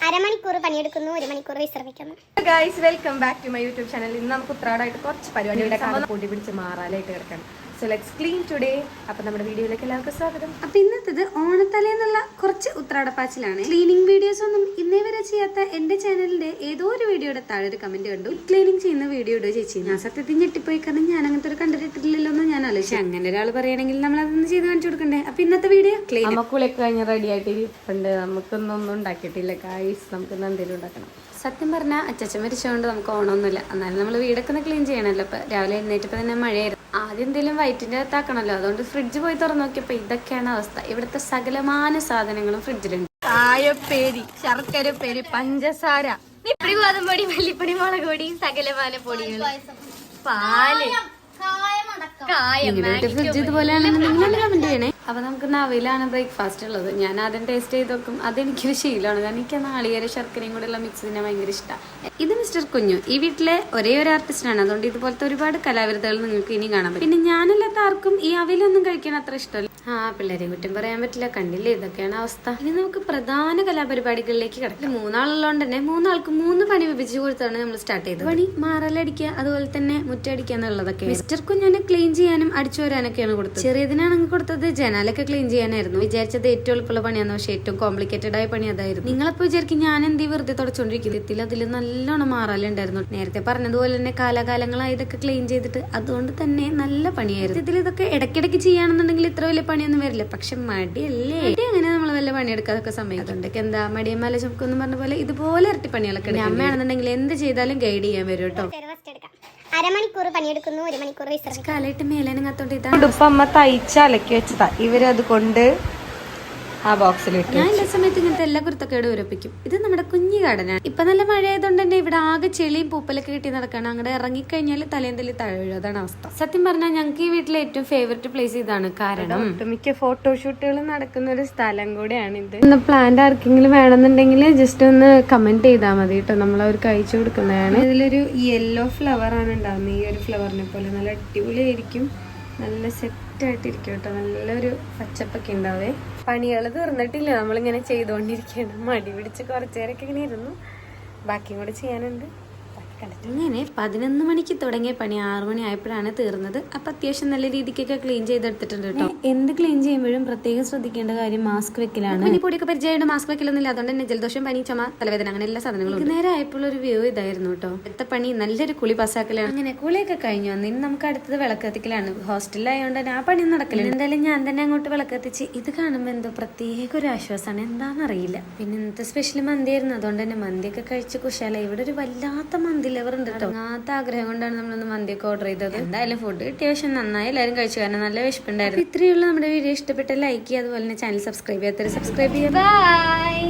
അരമണിക്കൂർ പണിയെടുക്കുന്നു, 1 മണിക്കൂർ വിശ്രമിക്കുന്നു. Guys, welcome back to my YouTube channel. ഇന്ന് നമുക്ക് ഉത്രാടായിട്ട് കുറച്ച് പരിപാടിയുടെ പൊടി പിടിച്ച് മാറാലായിട്ട് കിടക്കണം. So let's clean today. അപ്പൊ നമ്മുടെ വീഡിയോയിലേക്ക് എല്ലാവർക്കും സ്വാഗതം. അപ്പൊ ഇന്നത്തേത് ഓണത്തലേന്നുള്ള കുറച്ച് ഉത്രാടപ്പാച്ചിലാണ്. ക്ലീനിങ് വീഡിയോസ് ഒന്നും ഇന്നേ വരെ ചെയ്യാത്ത എന്റെ ചാനലിന്റെ ഏതോ ഒരു വീഡിയോയുടെ താഴെ ഒരു കമന്റ് കണ്ടു, ക്ലീനിങ് ചെയ്യുന്ന വീഡിയോ ഇടുക ചേച്ചി. ഞാൻ സത്യത്തിൽ ഞെട്ടിപ്പോയി, കാരണം ഞാൻ അങ്ങനത്തെ ഒരു കണ്ടിട്ടില്ലല്ലോ എന്ന് ഞാൻ ആലോചിച്ചു. അങ്ങനെ ഒരാൾ പറയുകയാണെങ്കിൽ നമ്മൾ അതൊന്ന് ചെയ്ത് കാണിച്ചു കൊടുക്കണ്ടേ. അപ്പൊ ഇന്നത്തെ വീഡിയോ ക്ലീൻ. നമുക്കുള്ളിലേക്ക് കഴിഞ്ഞ് റെഡി ആയിട്ട് ഇരിപ്പുണ്ട്. നമുക്കൊന്നും ഉണ്ടാക്കിയിട്ടില്ല ഗൈസ്. നമുക്കിന്ന് എന്തെങ്കിലും ഉണ്ടാക്കണം. സത്യം പറഞ്ഞാൽ അച്ചച്ചൻ മരിച്ചുകൊണ്ട് നമുക്ക് ഓണമൊന്നുമില്ല. എന്നാലും നമ്മൾ വീടൊക്കെ ഒന്ന് ക്ലീൻ ചെയ്യണമല്ലോ. ഇപ്പൊ രാവിലെ എഴുന്നേറ്റപ്പോൾ തന്നെ മഴയായിരുന്നു. ആദ്യം എന്തെങ്കിലും വൈറ്റിന്റെ അകത്താക്കണമല്ലോ. അതുകൊണ്ട് ഫ്രിഡ്ജ് പോയി തുറന്നു നോക്കിയപ്പോ ഇതൊക്കെയാണ് അവസ്ഥ. ഇവിടുത്തെ സകലമാന സാധനങ്ങളും ഫ്രിഡ്ജിലുണ്ട്. കായപ്പേരി, ശർക്കര പേരി, പഞ്ചസാര, ഗോതമ്പൊടി, മല്ലിപ്പൊടി, മുളക് പൊടി, സകലമാന പൊടികൾ, പാല്, ഫ്രിഡ്ജ് ഇതുപോലെയാണെന്നുണ്ടെങ്കിൽ കമന്റ് ചെയ്യണേ. അപ്പൊ നമുക്ക് നവയിലാണ് ബ്രേക്ക്ഫാസ്റ്റ് ഉള്ളത്. ഞാൻ ആദ്യം ടേസ്റ്റ് ചെയ്ത് നോക്കും. അതെനിക്കൊരു ശീലമാണ്, കാരണം എനിക്ക് നാളികേര ശർക്കരയും കൂടെ ഉള്ള മിക്സ് തന്നെ ഭയങ്കര ഇഷ്ടമാണ്. ഇത് മിസ്റ്റർ കുഞ്ഞു ഈ വീട്ടിലെ ഒരേ ഒരു ആർട്ടിസ്റ്റാണ്. അതുകൊണ്ട് ഇതുപോലത്തെ ഒരുപാട് കലാവിരുദ്ധകൾ നിങ്ങൾക്ക് ഇനി കാണാൻ പറ്റും. പിന്നെ ഞാനല്ലാത്ത ആർക്കും ഈ അവിലൊന്നും കഴിക്കാൻ അത്ര ഇഷ്ടമല്ല. പിള്ളേരെ കുറ്റം പറയാൻ പറ്റില്ല. കണ്ടില്ലേ, ഇതൊക്കെയാണ് അവസ്ഥ. ഇനി നമുക്ക് പ്രധാന കലാപരിപാടികളിലേക്ക് കിടക്കാം. 3 ആളുള്ളതുകൊണ്ട് തന്നെ 3 ആൾക്ക് 3 പണി വിഭജിച്ച് കൊടുത്താണ് നമ്മൾ സ്റ്റാർട്ട് ചെയ്തത്. പണി മാറലടിക്കുക, അതുപോലെ തന്നെ മുറ്റടിക്കുക എന്നുള്ളതൊക്കെ. മിസ്റ്റർ കുഞ്ഞിനെ ക്ലീൻ ചെയ്യാനും അടിച്ചു വരാനൊക്കെയാണ് കൊടുത്തത്. ചെറിയതിനാണെങ്കിൽ കൊടുത്തത് ജനാലൊക്കെ ക്ലീൻ ചെയ്യാനായിരുന്നു. വിചാരിച്ചത് ഏറ്റവും എളുപ്പമുള്ള പണിയാന്ന്, പക്ഷേ ഏറ്റവും കോംപ്ലിക്കേറ്റഡ് ആയ പണി അതായിരുന്നു. നിങ്ങളപ്പോ വിചാരിക്കും ഞാൻ എന്ത് വെറുതെ തുടച്ചോണ്ടിരിക്കുന്നത്. അതിൽ നല്ലോണം മാറലുണ്ടായിരുന്നു. നേരത്തെ പറഞ്ഞതുപോലെ തന്നെ കാലാകാലങ്ങളായി ഇതൊക്കെ ക്ലീൻ ചെയ്തിട്ട് അതുകൊണ്ട് തന്നെ നല്ല പണിയായിരുന്നു. ഇതിൽ ഇതൊക്കെ ഇടയ്ക്കിടയ്ക്ക് ചെയ്യാണെന്നുണ്ടെങ്കിൽ ഇത്ര വലിയ പണിയൊന്നും വരില്ല. പക്ഷെ മടിയല്ലേ, അങ്ങനെ നമ്മൾ വല്ല പണിയെടുക്കാതൊക്കെ സമയം. അതുകൊണ്ടൊക്കെ എന്താ മടിയന്മാല ചുമക്കൊന്നും പറഞ്ഞ പോലെ ഇതുപോലെ ഇരട്ടി പണികളൊക്കെ അമ്മയാണെന്നുണ്ടെങ്കിൽ എന്ത് ചെയ്താലും ഗൈഡ് ചെയ്യാൻ വരും കേട്ടോ. അരമണിക്കൂർ പണിയെടുക്കുന്നു, 1 മണിക്കൂർ വിശ്രമിക്കുന്നു. കാലായിട്ട് മേലാനങ്ങത്തോണ്ട് ഇതാണ് ഉടുപ്പമ്മ തയ്ച്ച് അലക്കി വെച്ചതാ. ഇവരത് കൊണ്ട് ആ ബോക്സിലിട്ട്. ഞാൻ എല്ലാ സമയത്ത് ഇങ്ങനത്തെ എല്ലാ കുരുത്തക്കേട് ഉറപ്പിക്കും. ഇത് നമ്മുടെ കുഞ്ഞു ഗാർഡനാണ്. ഇപ്പൊ നല്ല മഴയായതുകൊണ്ട് തന്നെ ഇവിടെ ആകെ ചെളിയും പൂപ്പലൊക്കെ കിട്ടി നടക്കണം. അങ്ങോട്ട് ഇറങ്ങിക്കഴിഞ്ഞാൽ തലേന്തല്ലി തഴയും. അതാണ് അവസ്ഥ. സത്യം പറഞ്ഞാൽ ഞങ്ങൾക്ക് ഈ വീട്ടിലെ ഏറ്റവും ഫേവറേറ്റ് പ്ലേസ് ഇതാണ്. കാരണം ഒട്ടുമിക്ക ഫോട്ടോഷൂട്ടുകൾ നടക്കുന്ന ഒരു സ്ഥലം കൂടെയാണ് ഇത്. പ്ലാന്റ് ആർക്കെങ്കിലും വേണമെന്നുണ്ടെങ്കിൽ ജസ്റ്റ് ഒന്ന് കമന്റ് ചെയ്താൽ മതി കേട്ടോ. നമ്മളവർക്ക് അയച്ചു കൊടുക്കുന്നതാണ്. ഇതിലൊരു യെല്ലോ ഫ്ലവർ ആണ് ഉണ്ടാവുന്നത്. ഈ ഒരു ഫ്ലവറിനെ പോലെ നല്ല അടിപൊളിയായിരിക്കും. നല്ല സെറ്റായിട്ടിരിക്കും കേട്ടോ. നല്ലൊരു പച്ചപ്പൊക്കെ ഉണ്ടാവേ. പണികൾ തീർന്നിട്ടില്ല, നമ്മളിങ്ങനെ ചെയ്തുകൊണ്ടിരിക്കുകയാണ്. മടി പിടിച്ച് കുറച്ചു നേരമൊക്കെ ഇങ്ങനെ ഇരുന്നു. ബാക്കിയും കൂടെ ചെയ്യാനുണ്ട്. ഇങ്ങനെ 11 മണിക്ക് തുടങ്ങിയ പണി 6 മണി ആയപ്പോഴാണ് തീർന്നത്. അപ്പൊ അത്യാവശ്യം നല്ല രീതിക്കൊക്കെ ക്ലീൻ ചെയ്തെടുത്തിട്ടുണ്ട് കേട്ടോ. എന്ത് ക്ലീൻ ചെയ്യുമ്പോഴും പ്രത്യേകം ശ്രദ്ധിക്കേണ്ട കാര്യം മാസ്ക് വെക്കലാണ്. പനി പൊടിയൊക്കെ പരിചയമായിട്ട് മാസ്ക് വെക്കലൊന്നുമില്ല. അതുകൊണ്ട് തന്നെ ജലദോഷം, പനി, ചുമ, തലവേദന അങ്ങനെ എല്ലാ സാധനങ്ങളും. നേരെ ആയപ്പോൾ ഒരു വ്യൂ ഇതായിരുന്നു കേട്ടോ. അടുത്ത പണി നല്ലൊരു കുളി പാസ്സാക്കലാണ്. അങ്ങനെ കുളിയൊക്കെ കഴിഞ്ഞു വന്നു. ഇനി നമുക്ക് അടുത്തത് വിളക്കത്തിക്കലാണ്. ഹോസ്റ്റലിലായതുകൊണ്ട് തന്നെ ആ പണി നടക്കില്ല. എന്തായാലും ഞാൻ തന്നെ അങ്ങോട്ട് വിളക്കത്തിച്ച്. ഇത് കാണുമ്പോൾ എന്തോ പ്രത്യേക ഒരു ആശ്വാസമാണ്, എന്താണെന്നറിയില്ല. പിന്നെ ഇന്നത്തെ സ്പെഷ്യൽ മന്തിയായിരുന്നു. അതുകൊണ്ട് തന്നെ മന്തിയൊക്കെ കഴിച്ച് കുശാല. ഇവിടെ ഒരു വല്ലാത്ത മന്തി ലെവർ ഉണ്ട് കേട്ടോ. അങ്ങനത്തെ ആഗ്രഹം കൊണ്ടാണ് നമ്മളൊന്ന് മന്തിയൊക്കെ ഓർഡർ ചെയ്തത്. എന്തായാലും ഫുഡ് കിട്ടിയ പക്ഷെ നന്നായി എല്ലാവരും കഴിച്ചു, കാരണം നല്ല വിശപ്പുണ്ടായിരുന്നു. ഇത്രയുള്ള നമ്മുടെ വീഡിയോ ഇഷ്ടപ്പെട്ട ലൈക്ക് ചെയ്യുക, അതുപോലെ തന്നെ ചാനൽ സബ്സ്ക്രൈബ് ചെയ്യാത്തവർ സബ്സ്ക്രൈബ് ചെയ്യുക. ബൈ.